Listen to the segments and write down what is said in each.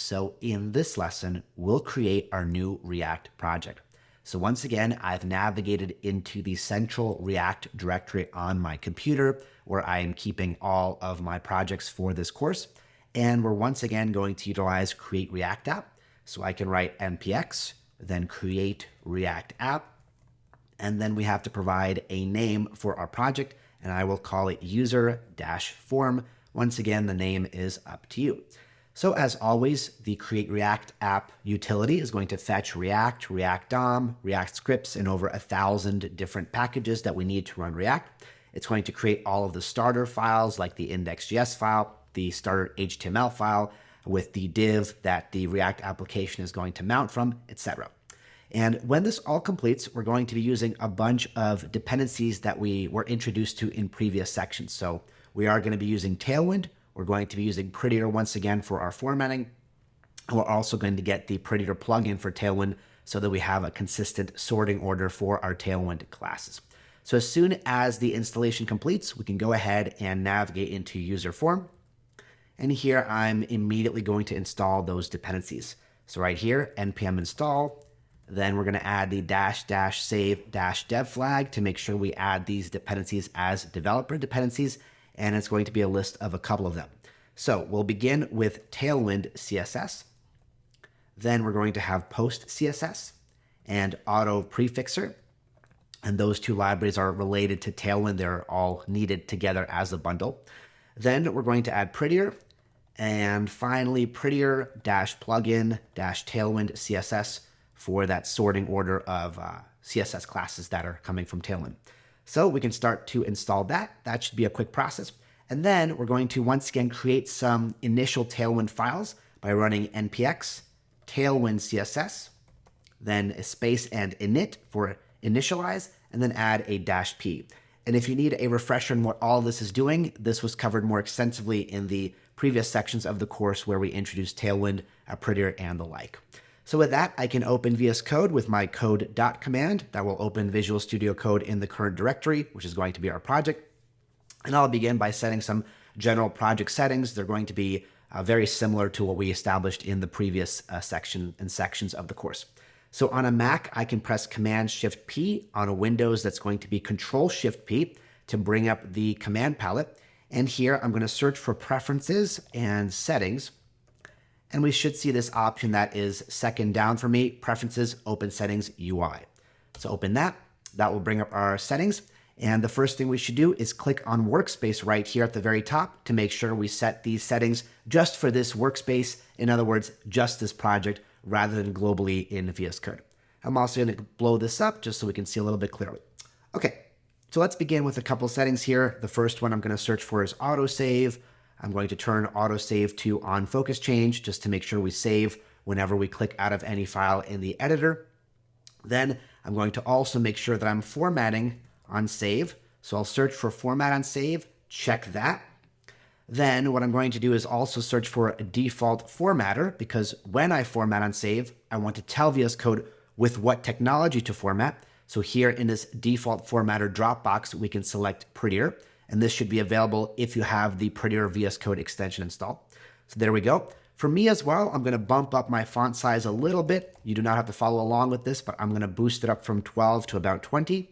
So in this lesson, we'll create our new React project. So once again, I've navigated into the central React directory on my computer where I am keeping all of my projects for this course. And we're once again going to utilize create React app. So I can write npx, then create React app. And then we have to provide a name for our project, and I will call it user-form. Once again, the name is up to you. So as always, the create React app utility is going to fetch React, React DOM, React scripts, and over 1,000 different packages that we need to run React. It's going to create all of the starter files like the index.js file, the starter HTML file with the div that the React application is going to mount from, etc. And when this all completes, we're going to be using a bunch of dependencies that we were introduced to in previous sections. So we are going to be using Tailwind. We're going to be using Prettier once again for our formatting. And we're also going to get the Prettier plugin for Tailwind so that we have a consistent sorting order for our Tailwind classes. So as soon as the installation completes, we can go ahead and navigate into user form. And here I'm immediately going to install those dependencies. So right here, npm install. Then we're going to add the --save-dev flag to make sure we add these dependencies as developer dependencies. And it's going to be a list of a couple of them. So we'll begin with Tailwind CSS. Then we're going to have Post CSS and Auto Prefixer. And those two libraries are related to Tailwind. They're all needed together as a bundle. Then we're going to add Prettier. And finally, Prettier-plugin-Tailwind CSS for that sorting order of CSS classes that are coming from Tailwind. So we can start to install that. That should be a quick process. And then we're going to once again create some initial Tailwind files by running npx tailwind CSS, then a space and init for initialize, and then add a -p. And if you need a refresher on what all of this is doing, this was covered more extensively in the previous sections of the course where we introduced Tailwind, Prettier, and the like. So with that, I can open VS Code with my code.command command that will open Visual Studio Code in the current directory, which is going to be our project. And I'll begin by setting some general project settings. They're going to be very similar to what we established in the previous sections of the course. So on a Mac, I can press Command-Shift-P. On a Windows, that's going to be Control-Shift-P to bring up the command palette. And here, I'm going to search for Preferences and Settings. And we should see this option that is second down for me, Preferences, Open Settings, UI. So open that. That will bring up our settings. And the first thing we should do is click on Workspace right here at the very top to make sure we set these settings just for this workspace. In other words, just this project rather than globally in VS Code. I'm also going to blow this up just so we can see a little bit clearly. Okay, so let's begin with a couple settings here. The first one I'm going to search for is autosave. I'm going to turn autosave to on focus change just to make sure we save whenever we click out of any file in the editor. Then I'm going to also make sure that I'm formatting on save. So I'll search for format on save, check that. Then what I'm going to do is also search for a default formatter because when I format on save, I want to tell VS Code with what technology to format. So here in this default formatter dropbox, we can select Prettier. And this should be available if you have the Prettier VS Code extension installed. So there we go. For me as well, I'm going to bump up my font size a little bit. You do not have to follow along with this, but I'm going to boost it up from 12 to about 20.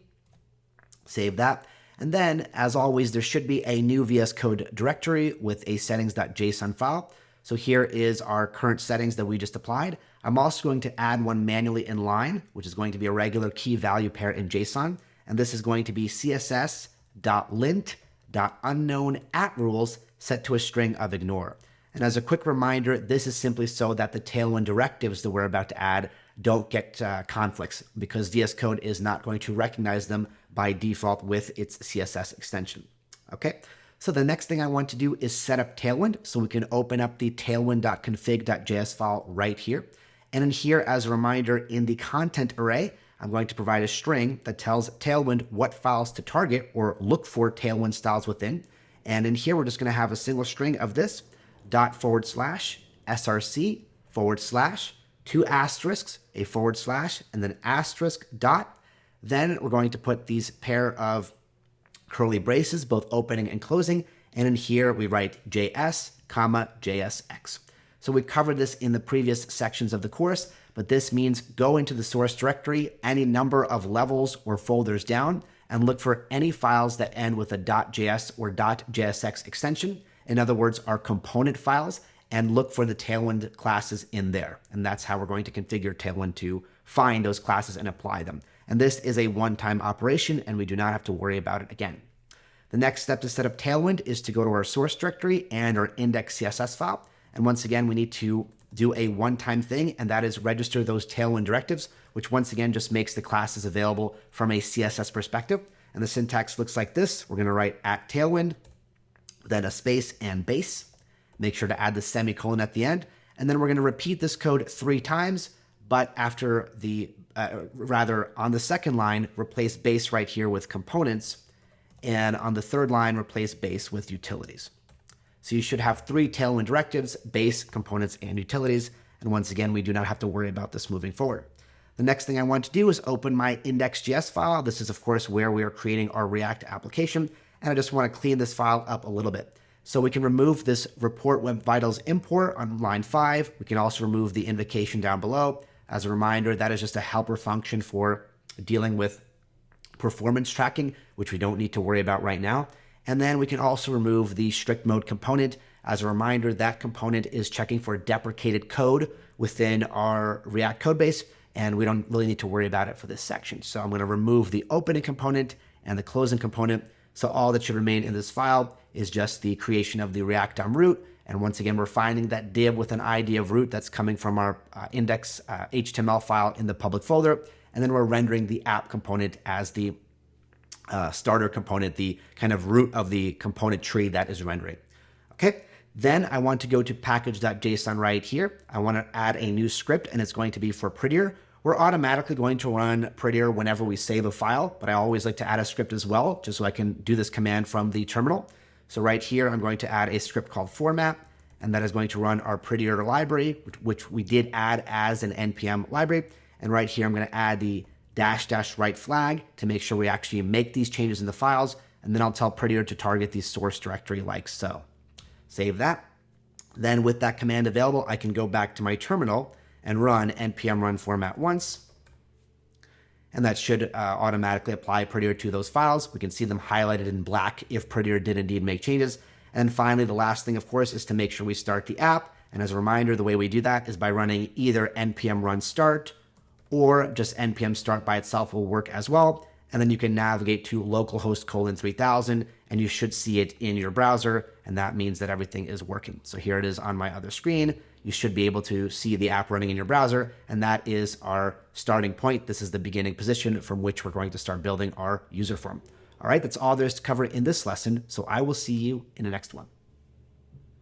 Save that. And then, as always, there should be a new VS Code directory with a settings.json file. So here is our current settings that we just applied. I'm also going to add one manually in line, which is going to be a regular key value pair in JSON. And this is going to be css.lint.unknown@rules set to a string of ignore. And as a quick reminder, this is simply so that the Tailwind directives that we're about to add don't get conflicts because VS Code is not going to recognize them by default with its CSS extension. Okay, so the next thing I want to do is set up Tailwind. So we can open up the tailwind.config.js file right here. And in here, as a reminder, in the content array, I'm going to provide a string that tells Tailwind what files to target or look for Tailwind styles within. And in here, we're just going to have a single string of this ./src/ 2 asterisks, a /, and then asterisk dot. Then we're going to put these pair of curly braces, both opening and closing. And in here, we write JS, JSX. So we covered this in the previous sections of the course, but this means go into the source directory, any number of levels or folders down, and look for any files that end with a .js or .jsx extension. In other words, our component files, and look for the Tailwind classes in there. And that's how we're going to configure Tailwind to find those classes and apply them. And this is a one-time operation, and we do not have to worry about it again. The next step to set up Tailwind is to go to our source directory and our index.css file. And once again, we need to do a one-time thing, and that is register those Tailwind directives, which once again just makes the classes available from a CSS perspective. And the syntax looks like this. We're going to write @Tailwind, then a space and base. Make sure to add the semicolon at the end. And then we're going to repeat this code 3 times, but after the, on the second line, replace base right here with components. And on the third line, replace base with utilities. So you should have 3 Tailwind directives: base, components, and utilities. And once again, we do not have to worry about this moving forward. The next thing I want to do is open my index.js file. This is, of course, where we are creating our React application. And I just want to clean this file up a little bit. So we can remove this report web vitals import on line 5. We can also remove the invocation down below. As a reminder, that is just a helper function for dealing with performance tracking, which we don't need to worry about right now. And then we can also remove the strict mode component. As a reminder, that component is checking for deprecated code within our React codebase, and we don't really need to worry about it for this section. So I'm going to remove the opening component and the closing component. So all that should remain in this file is just the creation of the React.root. And once again, we're finding that div with an ID of root that's coming from our index HTML file in the public folder. And then we're rendering the app component as the starter component, the kind of root of the component tree that is rendering. Okay, then I want to go to package.json right here. I want to add a new script, and it's going to be for Prettier. We're automatically going to run Prettier whenever we save a file, but I always like to add a script as well, just so I can do this command from the terminal. So right here, I'm going to add a script called format, and that is going to run our Prettier library, which we did add as an NPM library. And right here, I'm going to add the --write flag to make sure we actually make these changes in the files. And then I'll tell Prettier to target the source directory like so. Save that. Then with that command available, I can go back to my terminal and run npm run format once. And that should automatically apply Prettier to those files. We can see them highlighted in black if Prettier did indeed make changes. And finally, the last thing, of course, is to make sure we start the app. And as a reminder, the way we do that is by running either npm run start or just npm start by itself will work as well. And then you can navigate to localhost :3000 and you should see it in your browser. And that means that everything is working. So here it is on my other screen. You should be able to see the app running in your browser. And that is our starting point. This is the beginning position from which we're going to start building our user form. All right, that's all there is to cover in this lesson. So I will see you in the next one.